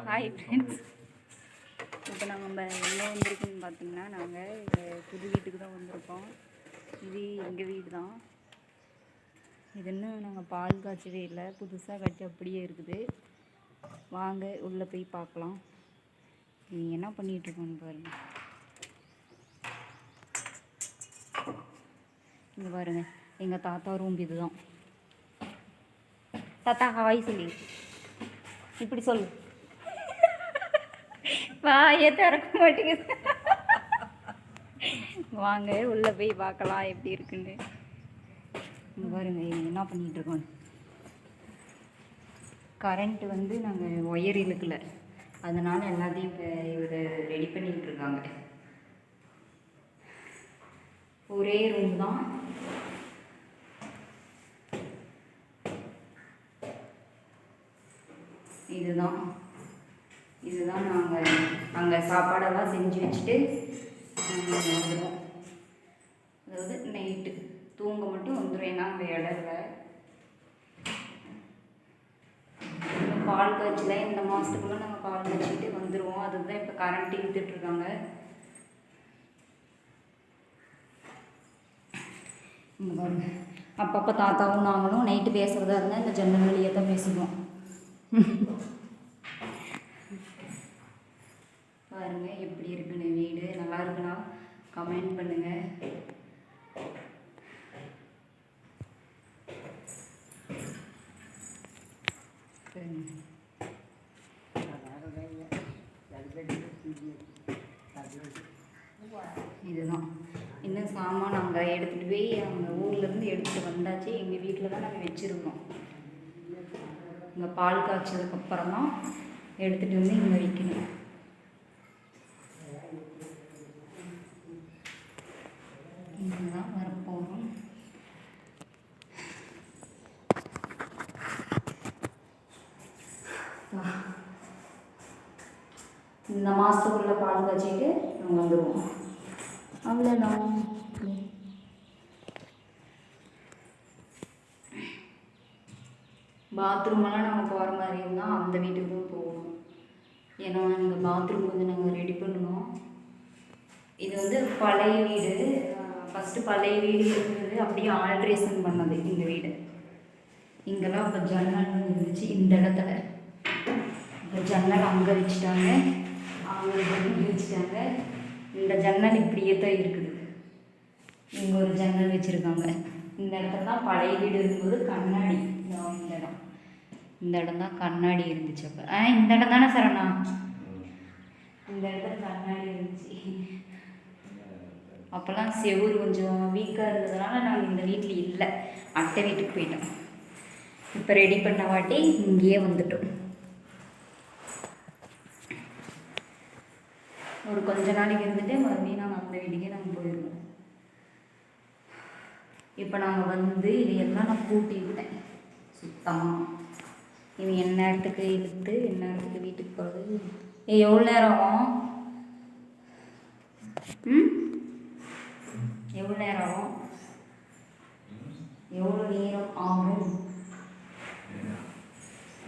Hi friends, இப்போ நம்ம எங்கே வந்திருக்குன்னு பார்த்தீங்கன்னா, நாங்கள் இந்த புது வீட்டுக்கு தான் வந்திருக்கோம். இது எங்கள் வீடு தான். இது இன்னும் நாங்கள் பால் காய்ச்சவே இல்லை, புதுசாக கட்டி அப்படியே இருக்குது. வாங்க உள்ளே போய் பார்க்கலாம். நீங்கள் என்ன பண்ணிகிட்ருக்கோன்னு பாருங்கள். இங்கே பாருங்கள், எங்கள் தாத்தா ரூம் இது தான். தாத்தா ஹாய் சொல்லி இப்படி சொல்லு. வாயே திறக்க மாட்டேங்குது. வாங்க உள்ளே போய் பார்க்கலாம் எப்படி இருக்குன்னு. பாருங்க என்ன பண்ணிகிட்டு இருக்கோம். கரண்ட்டு வந்து நாங்கள் ஒயர் இழுக்கலை, அதனால் எல்லாத்தையும் இப்போ இவர் ரெடி பண்ணிகிட்டு இருக்காங்க. ஒரே ரூம் தான். இதுதான் நாங்கள் அங்கே சாப்பாடெல்லாம் செஞ்சு வச்சுட்டு வந்துடுவோம். அதாவது நைட்டு தூங்க மட்டும் வந்துடும், ஏன்னா அங்கே இடம் இல்லை. இன்னும் பால் காய்ச்சல இந்த மாதத்துக்குள்ளே நாங்கள் பால் காய்ச்சிட்டு வந்துடுவோம். அதுதான் இப்போ கரண்ட் இழுத்துட்ருக்காங்க. அப்பப்போ தாத்தாவும் நாங்களும் நைட்டு பேசுகிறதா இருந்தால் இந்த ஜன்னல் வழியே தான் பேசுவோம். பாருங்க எப்படி இருக்குன்னு. வீடு நல்லா இருக்குன்னா கமெண்ட் பண்ணுங்க. இதுதான் இன்னும் சாமான் நாங்கள் எடுத்துகிட்டு போய் அவங்க ஊர்லேருந்து எடுத்துகிட்டு வந்தாச்சு. எங்கள் வீட்டில் தான் நாங்கள் வச்சுருக்கோம். இங்கே பால் காய்ச்சதுக்கப்புறம் தான் எடுத்துகிட்டு வந்து இங்கே வைக்கணும். இங்கே தான் வரப்போகிறோம். இந்த மாதத்துக்குள்ளே பால் காய்ச்சிட்டு நாங்கள் வந்துடுவோம். அவ்வளோதான். பாத்ரூமெல்லாம் நாங்கள் போகிற மாதிரி இருந்தால் அந்த வீட்டுக்கு தான் போகணும். ஏன்னா எங்கள் பாத்ரூம் வந்து நாங்கள் ரெடி பண்ணணும். இது வந்து பழைய வீடு. ஃபஸ்ட்டு பழைய வீடு இருந்தது, அப்படியே ஆல்ட்ரேஷன் பண்ணது இந்த வீடு. இங்கெல்லாம் இப்போ ஜன்னல் இருந்துச்சு இந்த இடத்துல. இப்போ ஜன்னல் அங்கே வச்சுட்டாங்க, அங்கே ஜன்னல் வச்சுட்டாங்க. இந்த ஜன்னல் இப்படியே தான் இருக்குது. இங்கே ஒரு ஜன்னல் வச்சுருக்காங்க. இந்த இடத்துல தான் பழைய வீடு இருக்கும்போது கண்ணாடி. இந்த இடம் தான் கண்ணாடி இருந்துச்சு அப்போ. இந்த இடம் தானே சரணா? இந்த இடத்துல கண்ணாடி இருந்துச்சு. அப்போல்லாம் செவுறு கொஞ்சம் வீக்காக இருந்ததுனால நாங்கள் இந்த வீட்டில் இல்லை, அட்டை வீட்டுக்கு போயிட்டோம். இப்போ ரெடி பண்ண வாட்டி இங்கேயே வந்துட்டோம். ஒரு கொஞ்ச நாளைக்கு இருந்துட்டு மறுபடியும் நாங்கள் அந்த வீட்டுக்கே நாங்கள் போயிடுவோம். இப்போ நாங்கள் வந்து இதையெல்லாம் நான் கூட்டி விட்டேன் சுத்தமாக. இது என்ன இடத்துக்கு இழுத்து என்ன இடத்துக்கு வீட்டுக்கு போகுது. எவ்வளோ நேரம் ஆகும்? எவ்வளோ நேரம் ஆகும்? எவ்வளோ நேரம் ஆகும்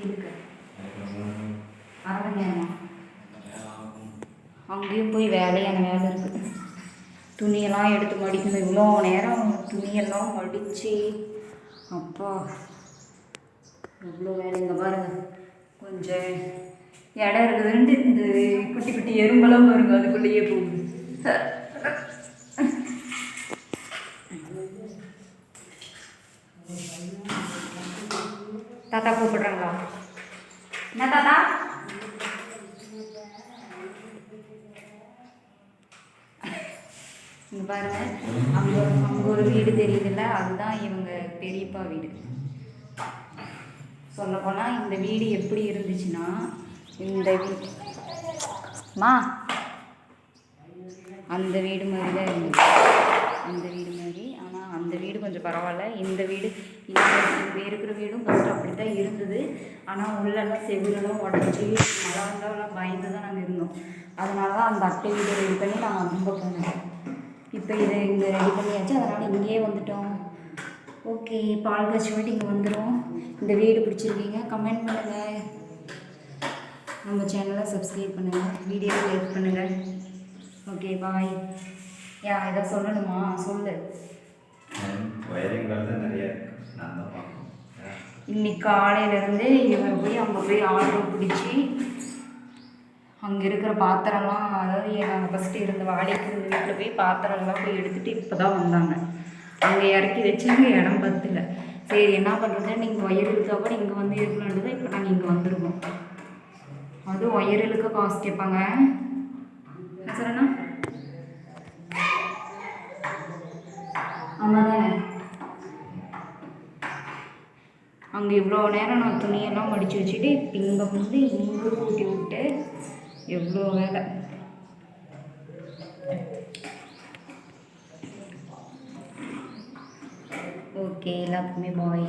இருக்கு? அரை மணி நேரமா? அங்கேயும் போய் வேலையான வேலை இருக்குது. துணியெல்லாம் எடுத்து மடிக்கணும். இவ்வளோ நேரம் துணியெல்லாம் மடித்து அப்பா எவ்வளோ வேலைங்க பாருங்கள். கொஞ்சம் இடம் இருக்குதுன்ட்டு இந்த குட்டி குட்டி எறும்பெல்லாம் பாருங்க அதுக்குள்ளேயே போகுது. தாத்தா கூப்பிடுறாங்களா? என்ன தாத்தா? இங்கே பாருங்க, அங்கே ஒரு வீடு தெரியுதுல்ல, அதுதான் இவங்க பெரியப்பா வீடு. சொல்லப்போனால் இந்த வீடு எப்படி இருந்துச்சுன்னா, இந்த வீடுமா அந்த வீடு மாதிரி தான் இருந்துச்சு. இந்த வீடு மாதிரி. ஆனால் அந்த வீடு கொஞ்சம் பரவாயில்ல. இந்த வீடு இங்கே இருக்கிற வீடும் ஃபஸ்ட்டு அப்படி தான் இருந்தது. ஆனால் உள்ளெல்லாம் செவிலெல்லாம் உடஞ்சி மழை வந்தாலும் பயந்து தான் நாங்கள் இருந்தோம். அதனால தான் அந்த அட்டை வீடு ரெடி பண்ணி நாங்கள் ரொம்ப போனோம். இப்போ இதை இங்கே ரெடி பண்ணியாச்சு, அதனால் இங்கேயே வந்துட்டோம். ஓகே, பால் காய்ச்சி வாட்டி இங்கே வந்துடும். இந்த வீடு பிடிச்சிருக்கீங்க கமெண்ட் பண்ணுங்கள். நம்ம சேனலை சப்ஸ்கிரைப் பண்ணுங்கள், வீடியோவை லைக் பண்ணுங்கள். Okay bye. இதை சொல்லணுமா? சொல்லு. வயரிங் வேலை தான் நிறையா இருக்குது, நான் தான் பார்க்கணும். இன்னைக்கு காலையிலேருந்து இவங்க போய் அங்கே போய் ஆட்டோ பிடிச்சி அங்கே இருக்கிற பாத்திரம்லாம், அதாவது நாங்கள் ஃபஸ்ட்டு இருந்த வாடகைக்கு இருந்த வீட்டில் போய் பாத்திரம்லாம் போய் எடுத்துகிட்டு இப்போ தான் வந்தாங்க. அங்கே இறக்கி வச்சாங்க, இடம் பத்தல. சரி என்ன பண்ணுறது, நீங்கள் ஒயர் இழுக்காப்ப இங்கே வந்து இருக்கலான்றது. இப்போ நாங்கள் இங்கே வந்துருக்கோம். அதுவும் ஒயர் இழுக்க காசு கேட்பாங்க. என்ன சொல்கிறேன்னா ஆமாம் தானே. அங்கே இவ்வளோ நேரம் நான் துணியெல்லாம் மடித்து வச்சுட்டு இப்போ இங்கே வந்து இங்கே கூட்டி விட்டு எவ்வளோ வேலை. ஓகே, எல்லாத்துக்குமே பாய்.